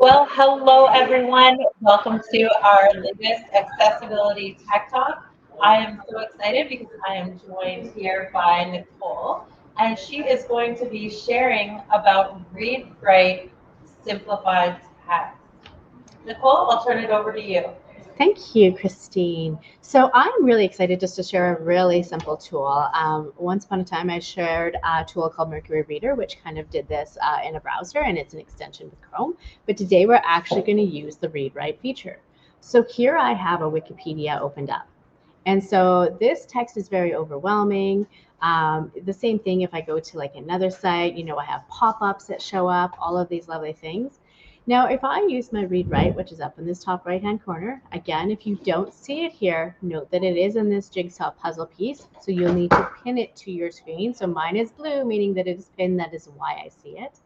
Well, hello everyone. Welcome to our latest Accessibility Tech Talk. I am so excited because I am joined here by Nicole, and she is going to be sharing about Read, Write, Simplified text. Nicole, I'll turn it over to you. Thank you, Christine. So I'm really excited just to share a really simple tool. Once upon a time, I shared a tool called Mercury Reader, which kind of did this in a browser, and it's an extension with Chrome. But today, we're actually going to use the Read Write feature. So here I have a Wikipedia opened up. And so this text is very overwhelming. The same thing if I go to like another site, I have pop-ups that show up, all of these lovely things. Now, if I use my read write, which is up in this top right-hand corner, again, if you don't see it here, note that it is in this jigsaw puzzle piece. So you'll need to pin it to your screen. So mine is blue, meaning that it is pinned. That is why I see it.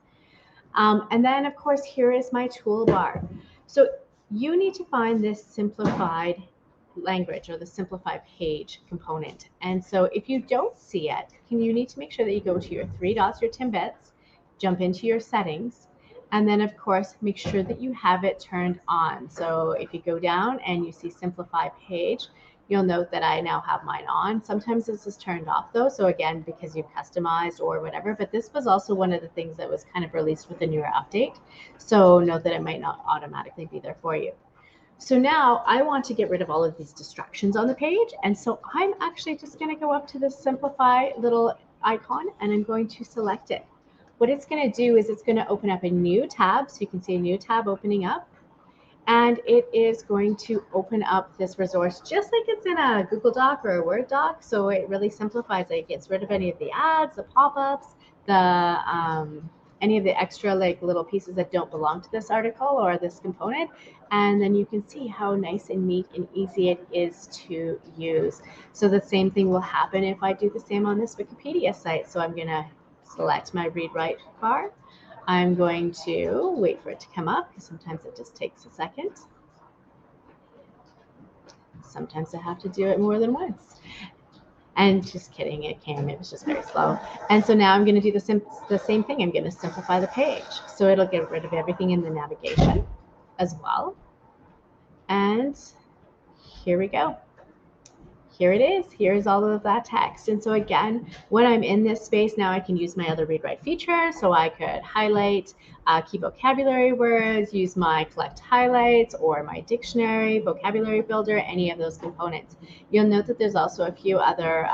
And then, of course, here is my toolbar. So you need to find this simplified language or the simplified page component. And so if you don't see it, you need to make sure that you go to your three dots, your 10 bits, jump into your settings, and then, of course, make sure that you have it turned on. So if you go down and you see Simplify Page, you'll note that I now have mine on. Sometimes this is turned off, though. So again, because you've customized or whatever. But this was also one of the things that was kind of released with the newer update. So note that it might not automatically be there for you. So now I want to get rid of all of these distractions on the page. And so I'm actually just going to go up to this Simplify little icon, and I'm going to select it. What it's going to do is it's going to open up a new tab. So you can see a new tab opening up. And it is going to open up this resource just like it's in a Google Doc or a Word doc. So it really simplifies it. It gets rid of any of the ads, the pop-ups, any of the extra like little pieces that don't belong to this article or this component. And then you can see how nice and neat and easy it is to use. So the same thing will happen if I do the same on this Wikipedia site. So I'm going to select my read write bar. I'm going to wait for it to come up because sometimes it just takes a second. Sometimes I have to do it more than once. And just kidding, it came. It was just very slow. And so now I'm going to do the same thing. I'm going to simplify the page. So it'll get rid of everything in the navigation as well. And here we go. Here it is. Here's all of that text. And so again, when I'm in this space, now I can use my other read write feature. So I could highlight key vocabulary words, use my collect highlights or my dictionary, vocabulary builder, any of those components. You'll note that there's also a few other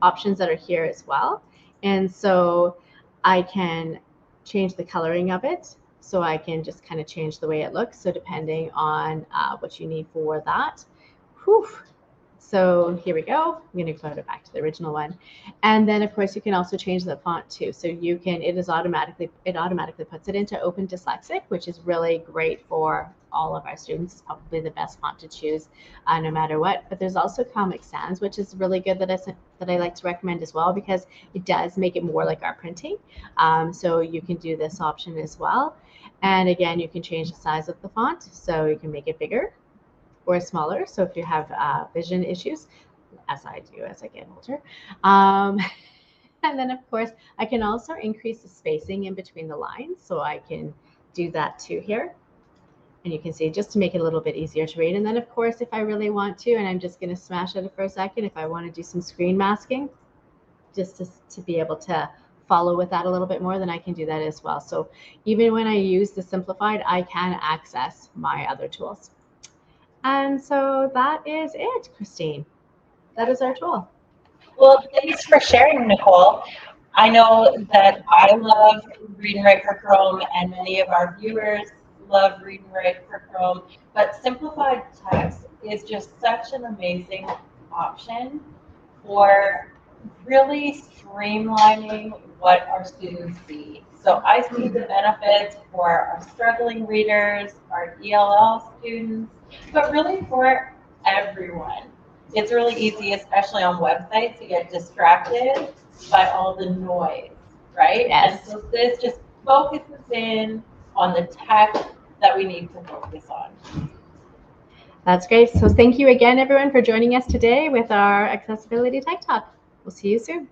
options that are here as well. And so I can change the coloring of it. So I can just kind of change the way it looks. So depending on what you need for that. Whew. So here we go. I'm going to put it back to the original one. And then, of course, you can also change the font too. So you can, it automatically puts it into Open Dyslexic, which is really great for all of our students. It's probably the best font to choose no matter what. But there's also Comic Sans, which is really good that I like to recommend as well because it does make it more like our printing. So you can do this option as well. And again, you can change the size of the font. So you can make it bigger or smaller. So if you have vision issues, as I do as I get older. And then, of course, I can also increase the spacing in between the lines. So I can do that too here. And you can see just to make it a little bit easier to read. And then, of course, if I really want to, and I'm just going to smash it for a second, if I want to do some screen masking, just to be able to follow with that a little bit more, then I can do that as well. So even when I use the Simplified, I can access my other tools. And so that is it, Christine. That is our tool. Well, thanks for sharing, Nicole. I know that I love Read and Write for Chrome, and many of our viewers love Read and Write for Chrome. But simplified text is just such an amazing option for really streamlining what our students see. So I see the benefits for our struggling readers, our ELL students, but really for everyone. It's really easy, especially on websites, to get distracted by all the noise, right? Yes. And so this just focuses in on the text that we need to focus on. That's great. So thank you again, everyone, for joining us today with our Accessibility Tech Talk. We'll see you soon.